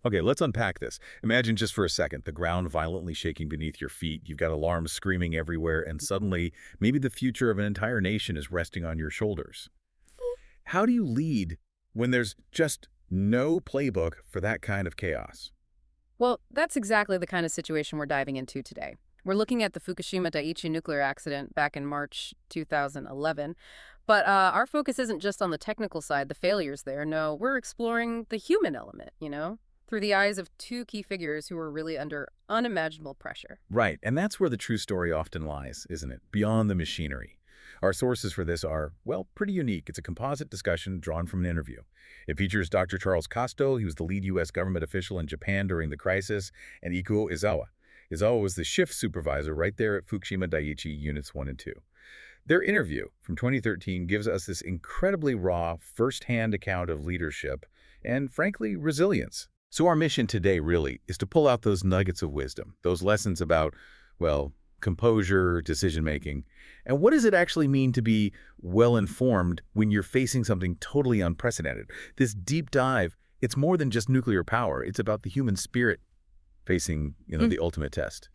Okay, let's unpack this. Imagine just for a second, the ground violently shaking beneath your feet. You've got alarms screaming everywhere, and suddenly, maybe the future of an entire nation is resting on your shoulders. How do you lead when there's just no playbook for that kind of chaos? Well, that's exactly the kind of situation we're diving into today. We're looking at the Fukushima Dai-ichi nuclear accident back in March 2011. But our focus isn't just on the technical side, the failures there. No, we're exploring the human element, through the eyes of two key figures who were really under unimaginable pressure. Right, and that's where the true story often lies, isn't it? Beyond the machinery. Our sources for this are, well, pretty unique. It's a composite discussion drawn from an interview. It features Dr. Charles Casto. He was the lead U.S. government official in Japan during the crisis, and Ikuo Izawa. Izawa was the shift supervisor right there at Fukushima Dai-ichi Units 1 and 2. Their interview from 2013 gives us this incredibly raw, first-hand account of leadership and, frankly, resilience. So our mission today really is to pull out those nuggets of wisdom, those lessons about, well, composure, decision-making, and what does it actually mean to be well-informed when you're facing something totally unprecedented? This deep dive, it's more than just nuclear power. It's about the human spirit facing, the ultimate test.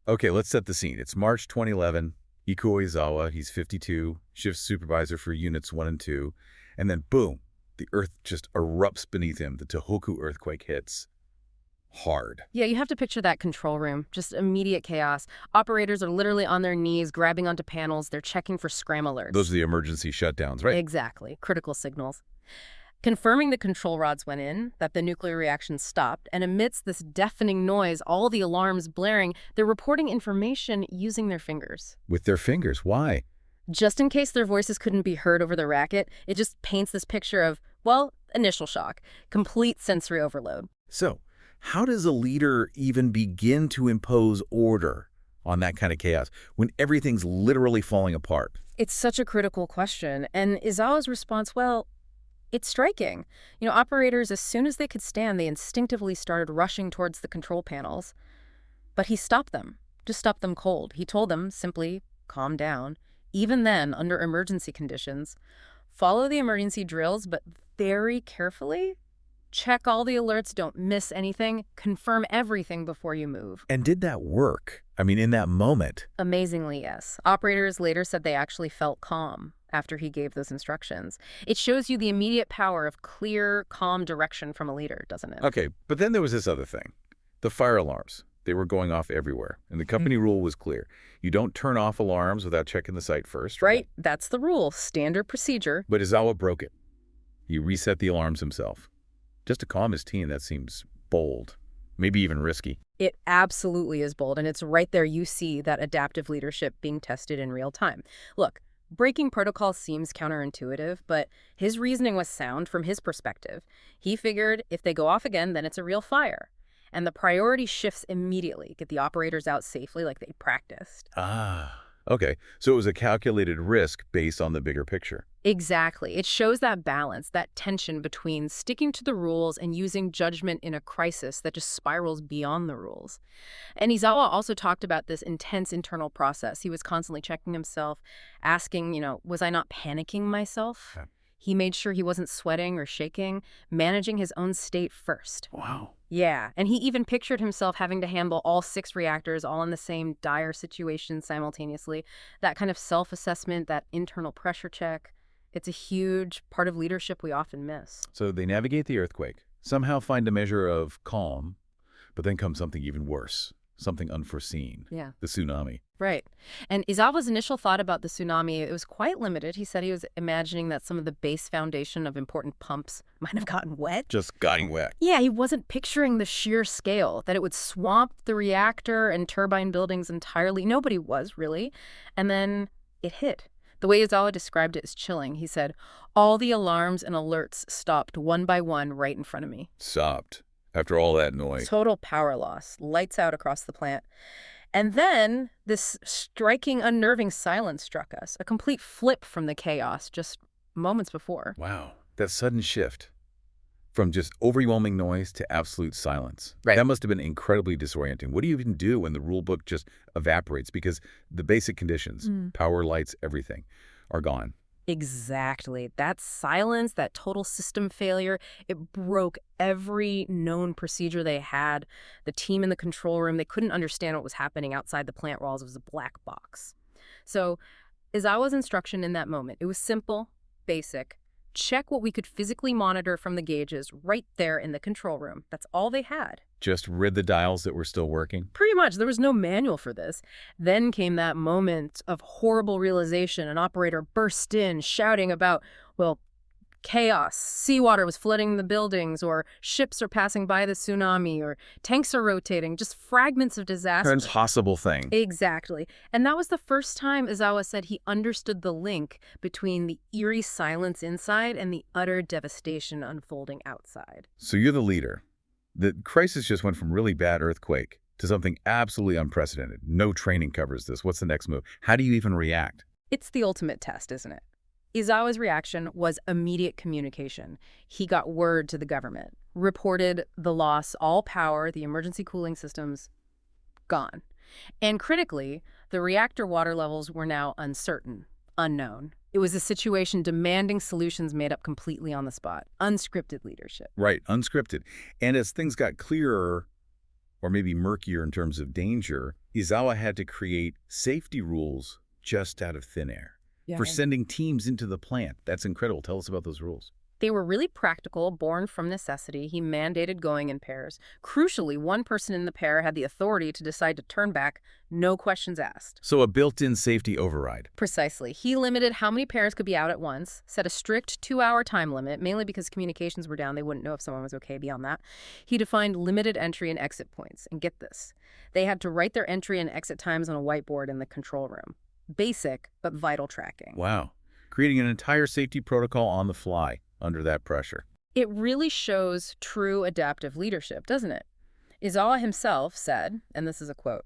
Okay, let's set the scene. It's March 2011. Ikuo Izawa, he's 52, shift supervisor for Units 1 and 2, and then boom, the Earth just erupts beneath him. The Tohoku earthquake hits hard. Yeah, you have to picture that control room, just immediate chaos. Operators are literally on their knees, grabbing onto panels. They're checking for scram alerts. Those are the emergency shutdowns, right? Exactly, critical signals. Confirming the control rods went in, that the nuclear reaction stopped, and amidst this deafening noise, all the alarms blaring, they're reporting information using their fingers. With their fingers, why? Just in case their voices couldn't be heard over the racket, it just paints this picture of, well, initial shock, complete sensory overload. So, how does a leader even begin to impose order on that kind of chaos when everything's literally falling apart? It's such a critical question, and Izawa's response, well, it's striking. Operators, as soon as they could stand, they instinctively started rushing towards the control panels. But he stopped them, just stopped them cold. He told them simply, calm down. Even then, under emergency conditions, follow the emergency drills, but very carefully. Check all the alerts, don't miss anything, confirm everything before you move. And did that work? I mean, in that moment? Amazingly, yes. Operators later said they actually felt calm after he gave those instructions. It shows you the immediate power of clear, calm direction from a leader, doesn't it? Okay, but then there was this other thing. The fire alarms. They were going off everywhere, and the company rule was clear. You don't turn off alarms without checking the site first. Right, that's the rule, standard procedure. But Izawa broke it. He reset the alarms himself. Just to calm his team, that seems bold, maybe even risky. It absolutely is bold, and it's right there you see that adaptive leadership being tested in real time. Look, breaking protocol seems counterintuitive, but his reasoning was sound from his perspective. He figured if they go off again, then it's a real fire. And the priority shifts immediately. Get the operators out safely like they practiced. Ah, okay. So it was a calculated risk based on the bigger picture. Exactly. It shows that balance, that tension between sticking to the rules and using judgment in a crisis that just spirals beyond the rules. And Izawa also talked about this intense internal process. He was constantly checking himself, asking, was I not panicking myself? Okay. He made sure he wasn't sweating or shaking, managing his own state first. Wow. Yeah, and he even pictured himself having to handle all 6 reactors all in the same dire situation simultaneously. That kind of self-assessment, that internal pressure check, it's a huge part of leadership we often miss. So they navigate the earthquake, somehow find a measure of calm, but then comes something even worse, something unforeseen. Yeah. The tsunami. Right. And Izawa's initial thought about the tsunami, it was quite limited. He said he was imagining that some of the base foundation of important pumps might have gotten wet. Just gotten wet. Yeah, he wasn't picturing the sheer scale, that it would swamp the reactor and turbine buildings entirely. Nobody was, really. And then it hit. The way Izawa described it is chilling. He said, all the alarms and alerts stopped one by one right in front of me. Stopped. After all that noise. Total power loss. Lights out across the plant. And then this striking, unnerving silence struck us. A complete flip from the chaos just moments before. Wow. That sudden shift from just overwhelming noise to absolute silence. Right. That must have been incredibly disorienting. What do you even do when the rule book just evaporates? Because the basic conditions, power, lights, everything, are gone. Exactly. That silence, that total system failure, it broke every known procedure they had. The team in the control room, they couldn't understand what was happening outside the plant walls. It was a black box. So Izawa's instruction in that moment, it was simple, basic. Check what we could physically monitor from the gauges right there in the control room. That's all they had. Just rid the dials that were still working? Pretty much. There was no manual for this. Then came that moment of horrible realization. An operator burst in, shouting about, well, chaos. Seawater was flooding the buildings, or ships are passing by the tsunami, or tanks are rotating. Just fragments of disaster. An impossible thing. Exactly. And that was the first time Izawa said he understood the link between the eerie silence inside and the utter devastation unfolding outside. So you're the leader. The crisis just went from really bad earthquake to something absolutely unprecedented. No training covers this. What's the next move? How do you even react? It's the ultimate test, isn't it? Izawa's reaction was immediate communication. He got word to the government, reported the loss, all power, the emergency cooling systems, gone. And critically, the reactor water levels were now uncertain, unknown. It was a situation demanding solutions made up completely on the spot. Unscripted leadership. Right, unscripted. And as things got clearer, or maybe murkier in terms of danger, Izawa had to create safety rules just out of thin air. For sending teams into the plant. That's incredible. Tell us about those rules. They were really practical, born from necessity. He mandated going in pairs. Crucially, one person in the pair had the authority to decide to turn back, no questions asked. So a built-in safety override. Precisely. He limited how many pairs could be out at once, set a strict 2-hour time limit, mainly because communications were down. They wouldn't know if someone was okay beyond that. He defined limited entry and exit points. And get this, they had to write their entry and exit times on a whiteboard in the control room. Basic, but vital tracking. Wow. Creating an entire safety protocol on the fly under that pressure. It really shows true adaptive leadership, doesn't it? Izawa himself said, and this is a quote,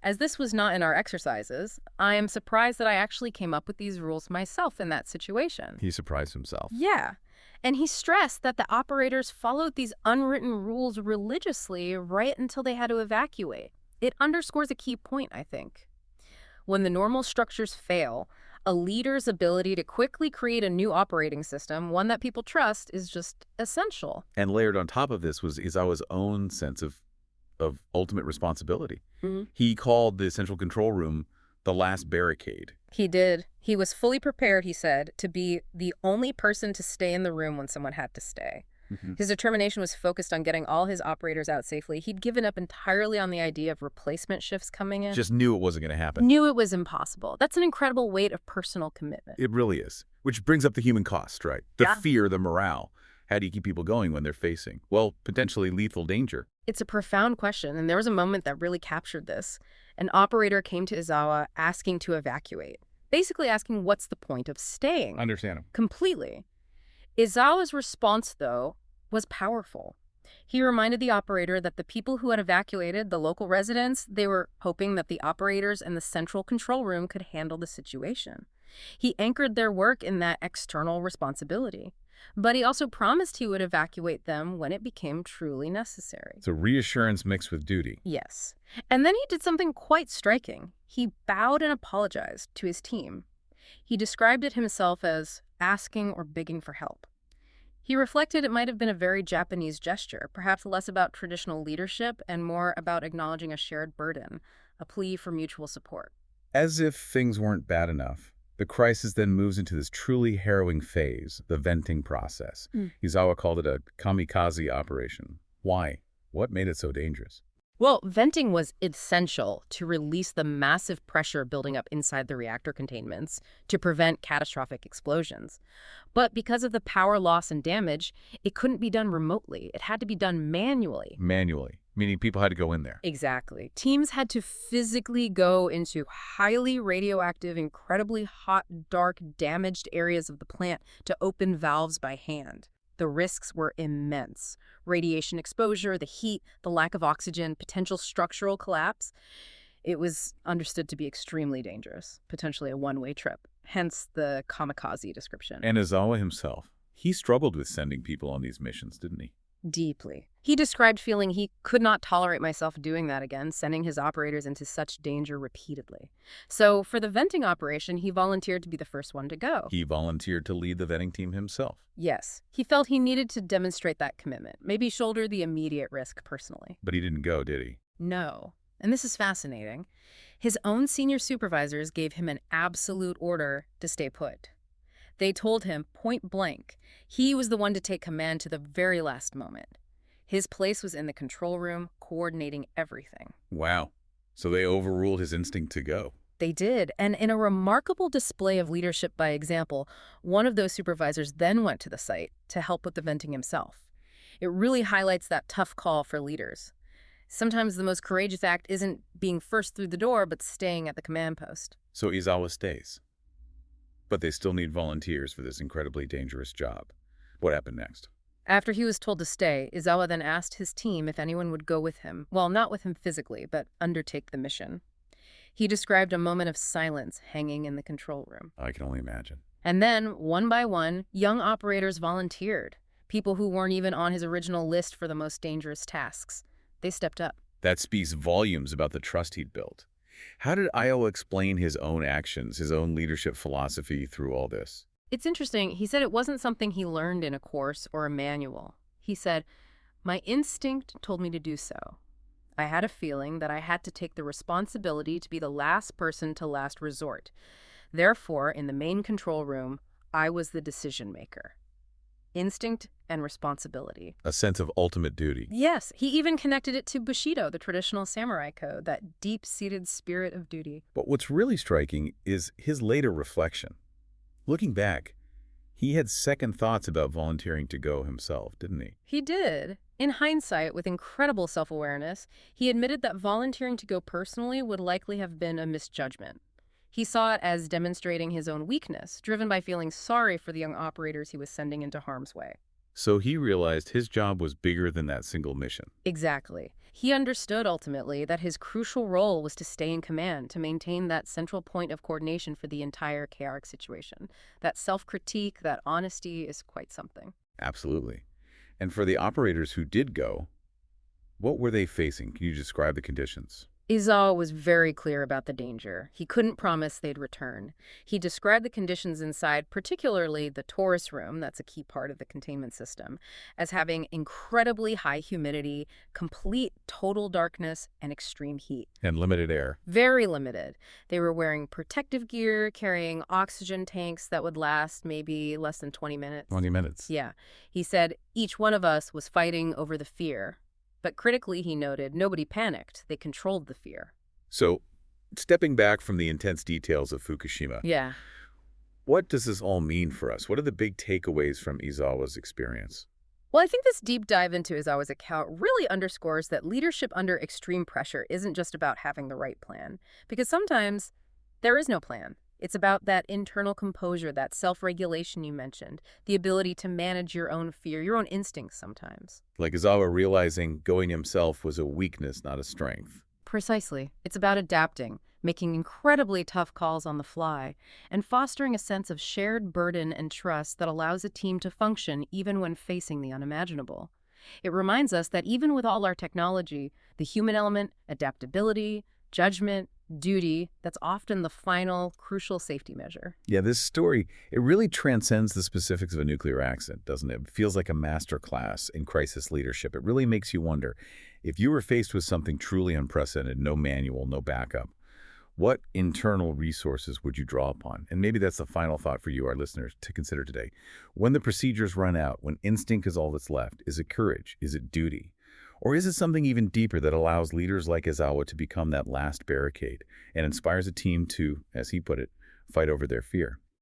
"As this was not in our exercises, I am surprised that I actually came up with these rules myself in that situation." He surprised himself. Yeah. And he stressed that the operators followed these unwritten rules religiously right until they had to evacuate. It underscores a key point, I think. When the normal structures fail, a leader's ability to quickly create a new operating system, one that people trust, is just essential. And layered on top of this was Izawa's own sense of ultimate responsibility. He called the central control room the last barricade. He did. He was fully prepared, he said, to be the only person to stay in the room when someone had to stay. His determination was focused on getting all his operators out safely. He'd given up entirely on the idea of replacement shifts coming in. Just knew it wasn't going to happen. Knew it was impossible. That's an incredible weight of personal commitment. It really is. Which brings up the human cost, right? The fear, the morale. How do you keep people going when they're facing, well, potentially lethal danger? It's a profound question, and there was a moment that really captured this. An operator came to Izawa asking to evacuate, basically asking what's the point of staying. Understand him. Completely. Izawa's response, though, was powerful. He reminded the operator that the people who had evacuated, the local residents, they were hoping that the operators in the central control room could handle the situation. He anchored their work in that external responsibility. But he also promised he would evacuate them when it became truly necessary. So reassurance mixed with duty. Yes. And then he did something quite striking. He bowed and apologized to his team. He described it himself as asking or begging for help. He reflected it might have been a very Japanese gesture, perhaps less about traditional leadership and more about acknowledging a shared burden, a plea for mutual support. As if things weren't bad enough, the crisis then moves into this truly harrowing phase, the venting process. Izawa called it a kamikaze operation. Why? What made it so dangerous? Well, venting was essential to release the massive pressure building up inside the reactor containments to prevent catastrophic explosions. But because of the power loss and damage, it couldn't be done remotely. It had to be done manually. Manually, meaning people had to go in there. Exactly. Teams had to physically go into highly radioactive, incredibly hot, dark, damaged areas of the plant to open valves by hand. The risks were immense. Radiation exposure, the heat, the lack of oxygen, potential structural collapse. It was understood to be extremely dangerous, potentially a one-way trip, hence the kamikaze description. And Izawa himself, he struggled with sending people on these missions, didn't he? Deeply. He described feeling he could not tolerate myself doing that again, sending his operators into such danger repeatedly. So, for the venting operation, he volunteered to be the first one to go. He volunteered to lead the vetting team himself. Yes, he felt he needed to demonstrate that commitment, maybe shoulder the immediate risk personally. But he didn't go, did he? No. And this is fascinating. His own senior supervisors gave him an absolute order to stay put. They told him point blank he was the one to take command to the very last moment. His place was in the control room, coordinating everything. Wow. So they overruled his instinct to go. They did, and in a remarkable display of leadership by example, one of those supervisors then went to the site to help with the venting himself. It really highlights that tough call for leaders. Sometimes the most courageous act isn't being first through the door, but staying at the command post. So Izawa stays. But they still need volunteers for this incredibly dangerous job. What happened next? After he was told to stay, Izawa then asked his team if anyone would go with him. Well, not with him physically, but undertake the mission. He described a moment of silence hanging in the control room. I can only imagine. And then, one by one, young operators volunteered. People who weren't even on his original list for the most dangerous tasks. They stepped up. That speaks volumes about the trust he'd built. How did Izawa explain his own actions, his own leadership philosophy through all this? It's interesting. He said it wasn't something he learned in a course or a manual. He said, "My instinct told me to do so. I had a feeling that I had to take the responsibility to be the last person to last resort. Therefore, in the main control room, I was the decision maker." Instinct and responsibility. A sense of ultimate duty. Yes, he even connected it to Bushido, the traditional samurai code, that deep-seated spirit of duty. But what's really striking is his later reflection. Looking back, he had second thoughts about volunteering to go himself, didn't he? He did. In hindsight, with incredible self-awareness, he admitted that volunteering to go personally would likely have been a misjudgment. He saw it as demonstrating his own weakness, driven by feeling sorry for the young operators he was sending into harm's way. So he realized his job was bigger than that single mission. Exactly. He understood ultimately that his crucial role was to stay in command, to maintain that central point of coordination for the entire chaotic situation. That self-critique, that honesty is quite something. Absolutely. And for the operators who did go, what were they facing? Can you describe the conditions? Izawa was very clear about the danger. He couldn't promise they'd return. He described the conditions inside, particularly the Taurus room, that's a key part of the containment system, as having incredibly high humidity, complete total darkness, and extreme heat. And limited air. Very limited. They were wearing protective gear, carrying oxygen tanks that would last maybe less than 20 minutes. 20 minutes. Yeah. He said each one of us was fighting over the fear. But critically, he noted, nobody panicked. They controlled the fear. So, stepping back from the intense details of Fukushima, Yeah. what does this all mean for us? What are the big takeaways from Izawa's experience? Well, I think this deep dive into Izawa's account really underscores that leadership under extreme pressure isn't just about having the right plan. Because sometimes there is no plan. It's about that internal composure, that self-regulation you mentioned, the ability to manage your own fear, your own instincts sometimes. Like Izawa realizing going himself was a weakness, not a strength. Precisely. It's about adapting, making incredibly tough calls on the fly, and fostering a sense of shared burden and trust that allows a team to function even when facing the unimaginable. It reminds us that even with all our technology, the human element, adaptability, judgment, duty, that's often the final, crucial safety measure. Yeah, this story, it really transcends the specifics of a nuclear accident, doesn't it? It feels like a masterclass in crisis leadership. It really makes you wonder, if you were faced with something truly unprecedented, no manual, no backup, what internal resources would you draw upon? And maybe that's the final thought for you, our listeners, to consider today. When the procedures run out, when instinct is all that's left, is it courage? Is it duty? Or is it something even deeper that allows leaders like Izawa to become that last barricade and inspires a team to, as he put it, fight over their fear?